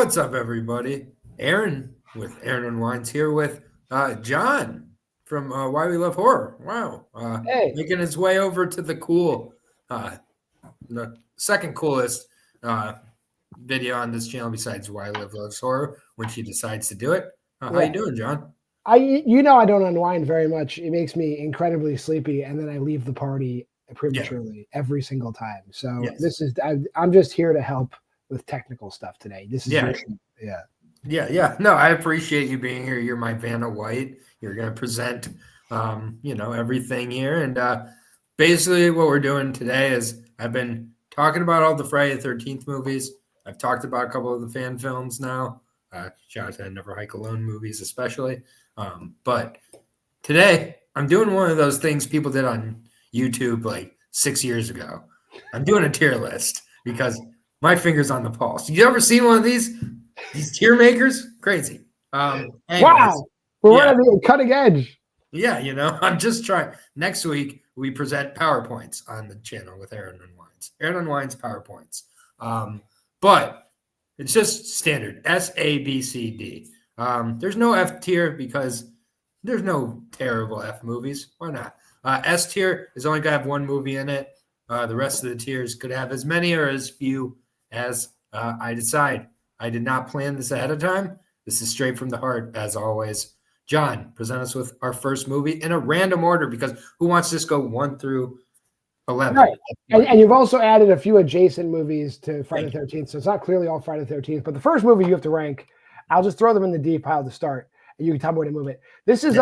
What's up, everybody? Aaron with Aaron Unwinds here with John from Why We Love Horror. Wow. Hey. Making his way over to the second coolest video on this channel besides Why Liv Loves Horror when she decides to do it. How you doing, John? I don't unwind very much. It makes me incredibly sleepy, and then I leave the party prematurely every single time. So this is I'm just here to help with technical stuff today. This is Yeah. No, I appreciate you being here. You're my Vanna White. You're going to present, everything here. And basically what we're doing today is I've been talking about all the Friday the 13th movies. I've talked about a couple of the fan films now. Shout out to Never Hike Alone movies especially. But today I'm doing one of those things people did on YouTube like 6 years ago. I'm doing a tier list because my finger's on the pulse. You ever seen one of these tier makers? Crazy. Wow. We're right on the cutting edge. Yeah, I'm just trying. Next week, we present PowerPoints on the channel with Aaron Unwinds. Aaron Unwinds PowerPoints. But it's just standard S, A, B, C, D. There's no F tier because there's no terrible F movies. Why not? S tier is only going to have one movie in it. The rest of the tiers could have as many or as few as I decide. I did not plan this ahead of time. This is straight from the heart, as always. John, present us with our first movie in a random order because who wants to just go 1 through 11? Right. And you've also added a few adjacent movies to Friday the 13th. So it's not clearly all Friday the 13th, but the first movie you have to rank. I'll just throw them in the D pile to start, and you can tell me where to move it. This is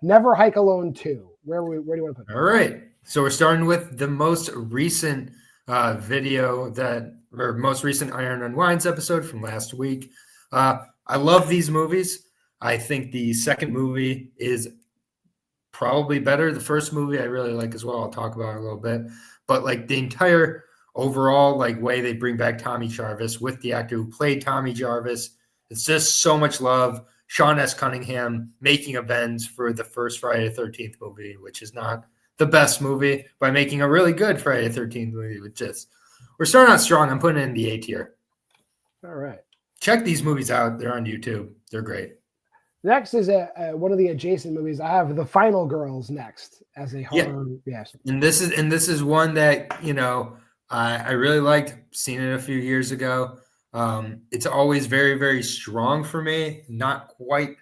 Never Hike Alone 2. Where do you want to put it? All right. So we're starting with the most recent most recent Iron Unwinds episode from last week. I love these movies. I think the second movie is probably better. The first movie I really like as well. I'll talk about it a little bit. But like the entire overall way they bring back Tommy Jarvis with the actor who played Tommy Jarvis, it's just so much love. Sean S. Cunningham making amends for the first Friday the 13th movie, which is not the best movie, by making a really good Friday the 13th movie. We're starting out strong. I'm putting it in the A tier. All right. Check these movies out. They're on YouTube. They're great. Next is one of the adjacent movies. I have The Final Girls next as a horror. Yes. And this is one that, I really liked. Seen it a few years ago. It's always very, very strong for me. Not quite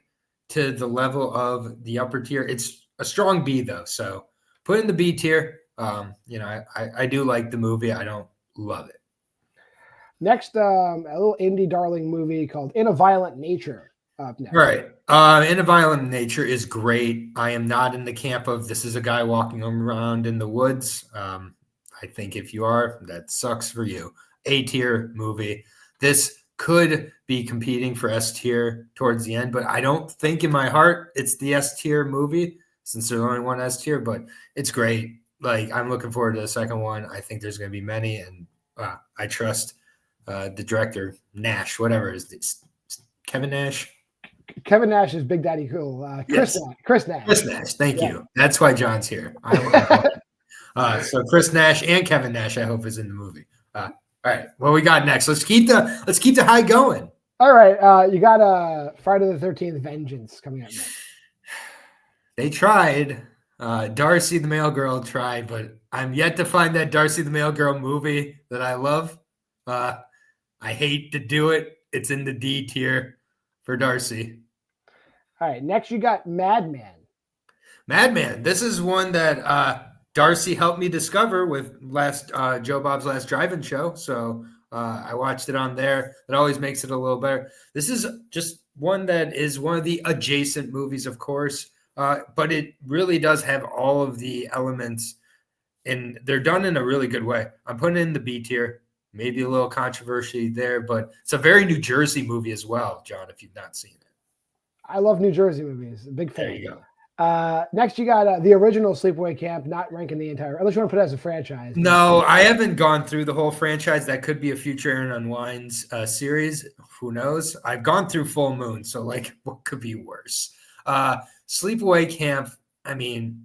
to the level of the upper tier. It's a strong B though. So put in the B tier. I do like the movie. I don't love it. Next, a little indie darling movie called In a Violent Nature. Up next. Right. In a Violent Nature is great. I am not in the camp of this is a guy walking around in the woods. I think if you are, that sucks for you. A tier movie. This could be competing for S tier towards the end, but I don't think in my heart it's the S tier movie since there's only one S tier, but it's great. I'm looking forward to the second one. I think there's going to be many, and I trust the director, Nash, whatever is this, Kevin Nash. Kevin Nash is Big Daddy Cool. Chris Nash. Chris Nash. Thank you. That's why John's here. So Chris Nash and Kevin Nash, I hope, is in the movie. All right, what we got next? Let's keep the high going. All right, you got Friday the 13th Vengeance coming up next. They tried. Darcy the Mail Girl tried, but I'm yet to find that Darcy the Mail Girl movie that I love. I hate to do it. It's in the D tier for Darcy. All right, next you got Madman. Madman. This is one that Darcy helped me discover with Joe Bob's Last Drive-In Show. So I watched it on there. That always makes it a little better. This is just one that is one of the adjacent movies, of course, but it really does have all of the elements, and they're done in a really good way. I'm putting it in the B tier. Maybe a little controversy there, but it's a very New Jersey movie as well, John, if you've not seen it. I love New Jersey movies. Big fan. There you go. Next, you got the original Sleepaway Camp, not ranking the entire, unless you want to put it as a franchise. No, I haven't gone through the whole franchise. That could be a future Aaron Unwinds series. Who knows? I've gone through Full Moon, so what could be worse? Sleepaway Camp, I mean,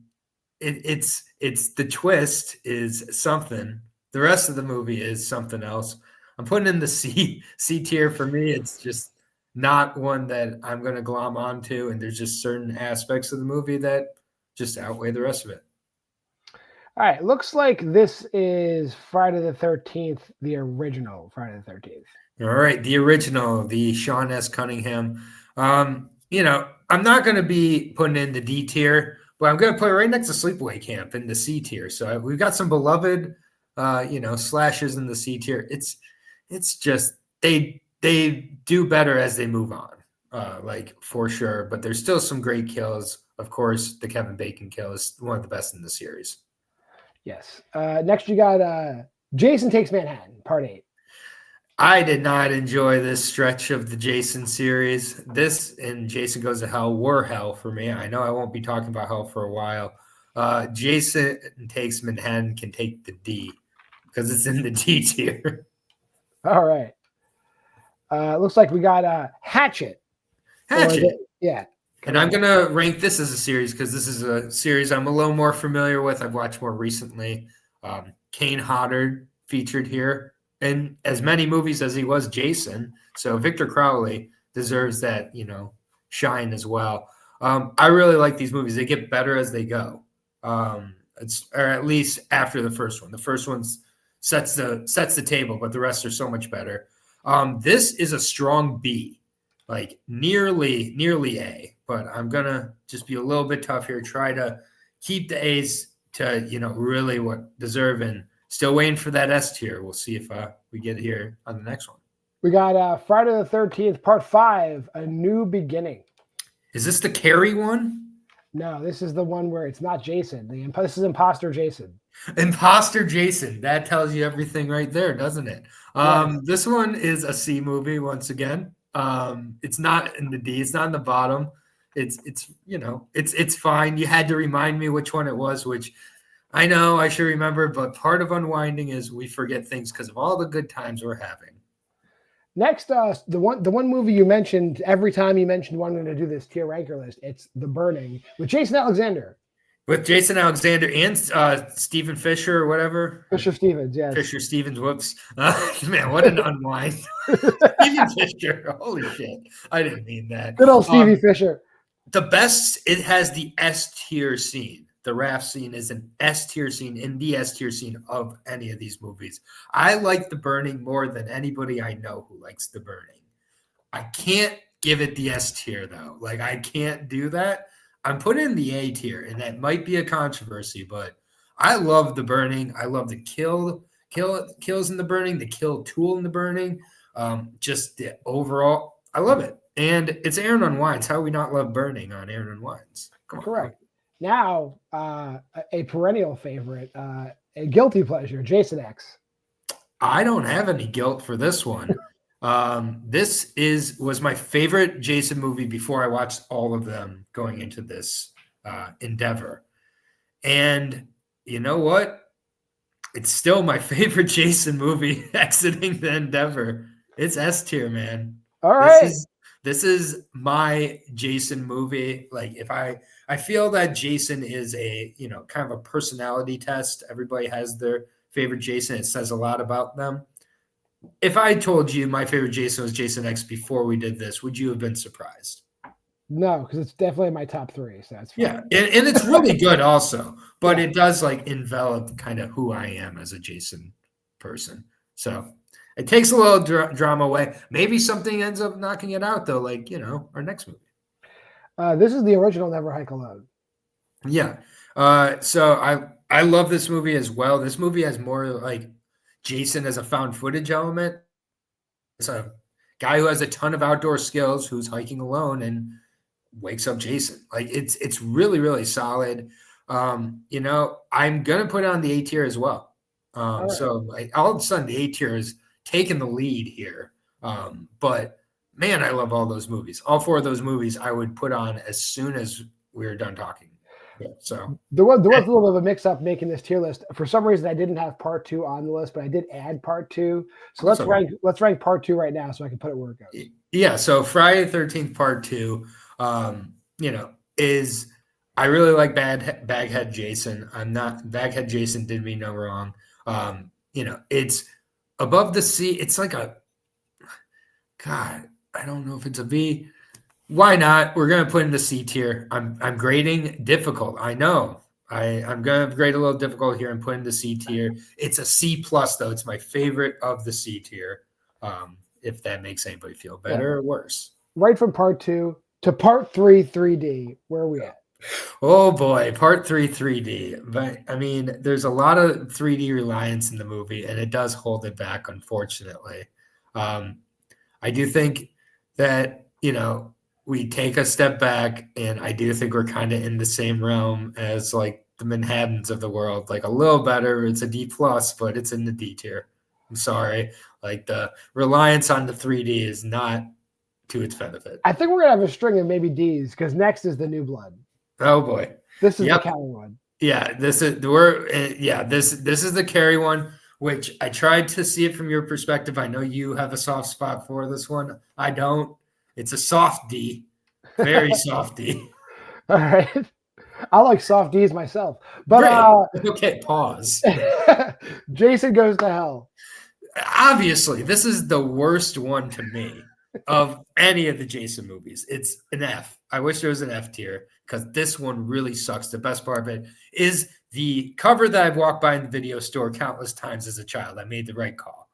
it's the twist is something. The rest of the movie is something else. I'm putting in the C tier for me. It's just not one that I'm going to glom onto, and there's just certain aspects of the movie that just outweigh the rest of it. All right, looks like this is Friday the 13th, the original Friday the 13th. All right, the original, the Sean S. Cunningham. I'm not going to be putting in the D tier, but I'm going to put it right next to Sleepaway Camp in the C tier. So we've got some beloved, slashes in the C tier. It's just they do better as they move on, for sure. But there's still some great kills. Of course, the Kevin Bacon kill is one of the best in the series. Yes. Next, you got Jason Takes Manhattan, Part 8. I did not enjoy this stretch of the Jason series. This and Jason Goes to Hell were hell for me. I know I won't be talking about hell for a while. Jason Takes Manhattan can take the D because it's in the D tier. All right. Looks like we got Hatchet. Hatchet. Yeah. And I'm going to rank this as a series because this is a series I'm a little more familiar with. I've watched more recently. Kane Hodder featured here in as many movies as he was Jason. So Victor Crowley deserves that, shine as well. I really like these movies. They get better as they go. Or at least after the first one. The first one sets the table, but the rest are so much better. This is a strong B, like nearly A. But I'm going to just be a little bit tough here. Try to keep the A's to, really what deserve. And still waiting for that S tier. We'll see if we get here on the next one. We got Friday the 13th, Part 5, A New Beginning. Is this the Carrie one? No, this is the one where it's not Jason. This is Imposter Jason. Imposter Jason. That tells you everything right there, doesn't it? Yes. This one is a C movie once again. It's not in the D. It's not in the bottom. It's fine. You had to remind me which one it was, which I know I should remember, but part of unwinding is we forget things because of all the good times we're having. Next, the one movie you mentioned every time you mentioned wanting to do this tier ranker list, it's The Burning with Jason Alexander. With Jason Alexander and Stephen Fisher or whatever. Fisher Stevens, yes. Fisher Stevens, whoops. Man, what an unwind. Stephen Fisher, holy shit. I didn't mean that. Good old Stevie Fisher. The best, it has the S tier scene. The raft scene is an S tier scene in the S tier scene of any of these movies. I like The Burning more than anybody I know who likes The Burning. I can't give it the S tier though. Like I can't do that. I'm putting in the A tier, and that might be a controversy, but I love The Burning. I love the kills in The Burning, the kill tool in The Burning. Just the overall, I love it. And it's Aaron Unwinds. How we not love Burning on Aaron Unwinds? Come on. Correct. Now, a perennial favorite, a guilty pleasure, Jason X. I don't have any guilt for this one. This was my favorite Jason movie before I watched all of them going into this endeavor. And you know what? It's still my favorite Jason movie exiting the endeavor. It's S tier, man. All right. This is my Jason movie. Like if I feel that Jason is a, kind of a personality test. Everybody has their favorite Jason. It says a lot about them. If I told you my favorite Jason was Jason X before we did this, would you have been surprised? No, because it's definitely my top 3. So that's fine. Yeah, and it's really good also, but it does envelop kind of who I am as a Jason person. So it takes a little drama away. Maybe something ends up knocking it out though, our next movie. This is the original Never Hike Alone. Yeah. So I love this movie as well. This movie has more like Jason as a found footage element. It's a guy who has a ton of outdoor skills who's hiking alone and wakes up Jason. Like it's really, really solid. I'm gonna put it on the A tier as well. Right. So all of a sudden the A tier is taking the lead here. But man, I love all those movies. All 4 of those movies I would put on as soon as we were done talking. Yeah, so there was a little bit of a mix-up making this tier list. For some reason, I didn't have Part 2 on the list, but I did add Part 2. So let's rank Part 2 right now, so I can put it where it goes. Yeah. So Friday the 13th Part 2, is I really like Baghead Jason. I'm not Baghead Jason did me no wrong. It's above the C. It's like a God. I don't know if it's a B. Why not? We're gonna put in the C tier. I'm grading difficult. I know. I'm gonna grade a little difficult here and put in the C tier. It's a C plus though. It's my favorite of the C tier. If that makes anybody feel better or worse. Right from part 2 to part 3, 3D. Where are we at? Oh boy, part 3, 3D. But I mean, there's a lot of 3D reliance in the movie, and it does hold it back, unfortunately. I do think that, we take a step back, and I do think we're kind of in the same realm as like the Manhattans of the world, like a little better. It's a D plus, but it's in the D tier. I'm sorry. Like the reliance on the 3D is not to its benefit. I think we're gonna have a string of maybe D's because next is the New Blood. Oh boy. This is the Kelly one. Yeah, this is this is the Carrie one, which I tried to see it from your perspective. I know you have a soft spot for this one. I don't. It's a soft D, very soft D. All right, I like soft D's myself. But okay, pause. Jason Goes to Hell. Obviously, this is the worst one to me of any of the Jason movies. It's an F. I wish there was an F tier because this one really sucks. The best part of it is the cover that I've walked by in the video store countless times as a child. I made the right call.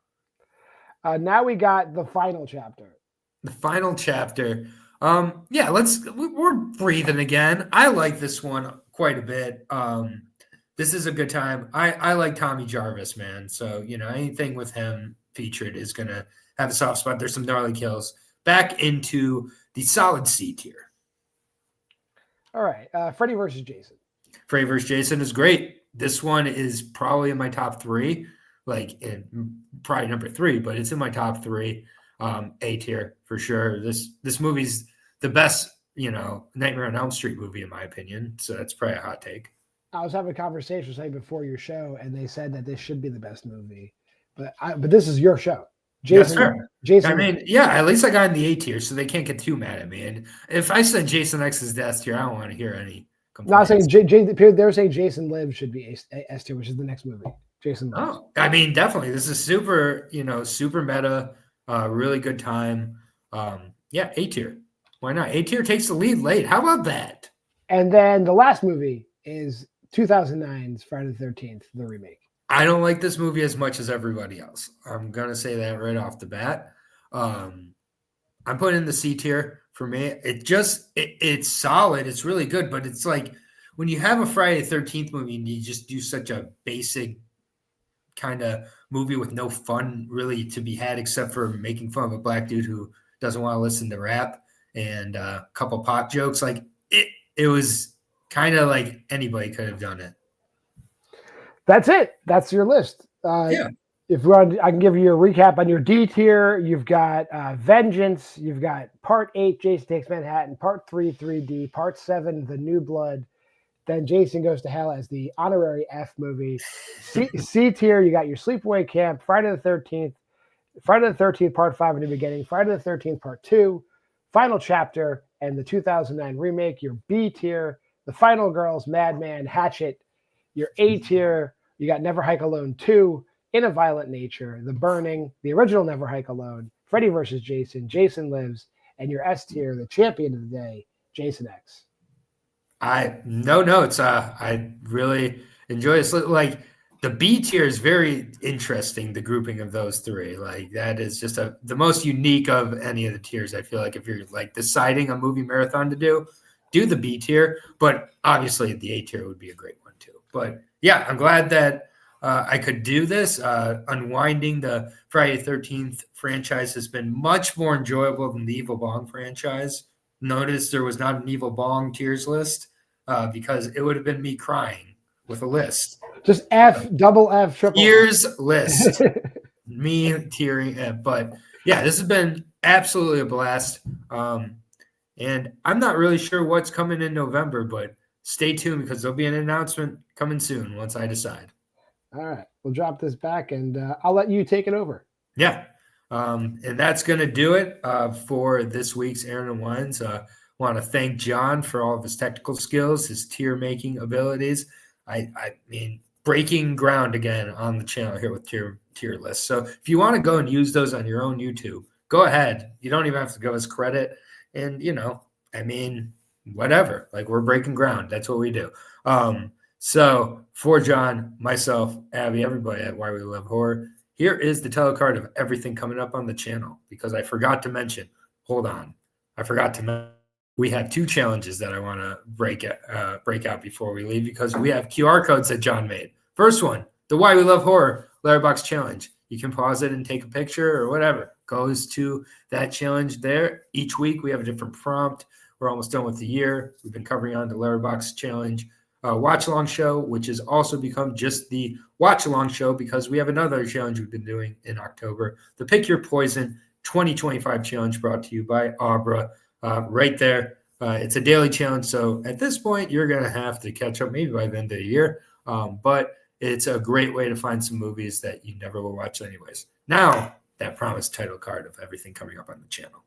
Now we got the final chapter. The final chapter. We're breathing again. I like this one quite a bit. This is a good time. I like Tommy Jarvis, man. So, anything with him featured is going to have a soft spot. There's some gnarly kills. Back into the solid C tier. All right. Freddy versus Jason. Freddy versus Jason is great. This one is probably in my top 3, probably number 3, but it's in my top 3. A tier for sure. This movie's the best, Nightmare on Elm Street movie in my opinion. So that's probably a hot take. I was having a conversation with before your show, and they said that this should be the best movie, but this is your show, Jason. Yes, sir. Jason. I mean, yeah, at least I got in the A tier, so they can't get too mad at me. And if I said Jason X is the S tier, I don't want to hear any complaints. No, I'm saying they're saying Jason Lives should be S tier, which is the next movie. Jason Lives. Oh, I mean, definitely. This is super, super meta. Really good time. A tier. Why not? A tier takes the lead late. How about that? And then the last movie is 2009's Friday the 13th, the remake. I don't like this movie as much as everybody else. I'm gonna say that right off the bat. I'm putting in the C tier for me. It's solid. It's really good, but it's like when you have a Friday the 13th movie and you just do such a basic kind of movie with no fun really to be had except for making fun of a black dude who doesn't want to listen to rap and a couple pop jokes. Like it was kind of like anybody could have done it. That's it. That's your list. If you want, I can give you a recap on your D tier. You've got Vengeance. You've got Part 8, Jason Takes Manhattan. Part 3, 3D. Part 7, The New Blood. Then Jason Goes to Hell as the honorary F movie. C tier, you got your Sleepaway Camp, Friday the 13th, Friday the 13th, Part 5, A New Beginning, Friday the 13th, Part 2, Final Chapter, and the 2009 remake. Your B tier, The Final Girls, Madman, Hatchet. Your A tier, you got Never Hike Alone 2, In a Violent Nature, The Burning, the original Never Hike Alone, Freddy vs. Jason, Jason Lives, and your S tier, the champion of the day, Jason X. No notes. I really enjoy this. Like the B tier is very interesting. The grouping of those 3, like that is just the most unique of any of the tiers. I feel like if you're like deciding a movie marathon to do the B tier, but obviously the A tier would be a great one too. But yeah, I'm glad that I could do this. Unwinding the Friday the 13th franchise has been much more enjoyable than the Evil Bong franchise. Notice there was not an Evil Bong tiers list because it would have been me crying with a list. Just F, double F, triple tiers list. Me tiering. But yeah, this has been absolutely a blast. And I'm not really sure what's coming in November, but stay tuned because there'll be an announcement coming soon once I decide. All right. We'll drop this back and I'll let you take it over. Yeah. And that's going to do it for this week's Aaron and Wines. Want to thank John for all of his technical skills, his tier making abilities. I mean, breaking ground again on the channel here with tier lists. So if you want to go and use those on your own YouTube, go ahead. You don't even have to give us credit. And, I mean, whatever. Like, we're breaking ground. That's what we do. So for John, myself, Abby, everybody at Why We Love Horror, here is the telecard of everything coming up on the channel, because I forgot to mention. Hold on. I forgot to mention. We have 2 challenges that I want to break out before we leave, because we have QR codes that John made. First one, the Why We Love Horror Letterboxd challenge. You can pause it and take a picture or whatever. Goes to that challenge there. Each week we have a different prompt. We're almost done with the year. We've been covering on the Letterboxd challenge watch along show, which has also become just the watch along show, because we have another challenge we've been doing in October, the Pick Your Poison 2025 challenge, brought to you by Abra. Right there. It's a daily challenge. So at this point, you're going to have to catch up maybe by the end of the year. But it's a great way to find some movies that you never will watch anyways. Now, that promised title card of everything coming up on the channel.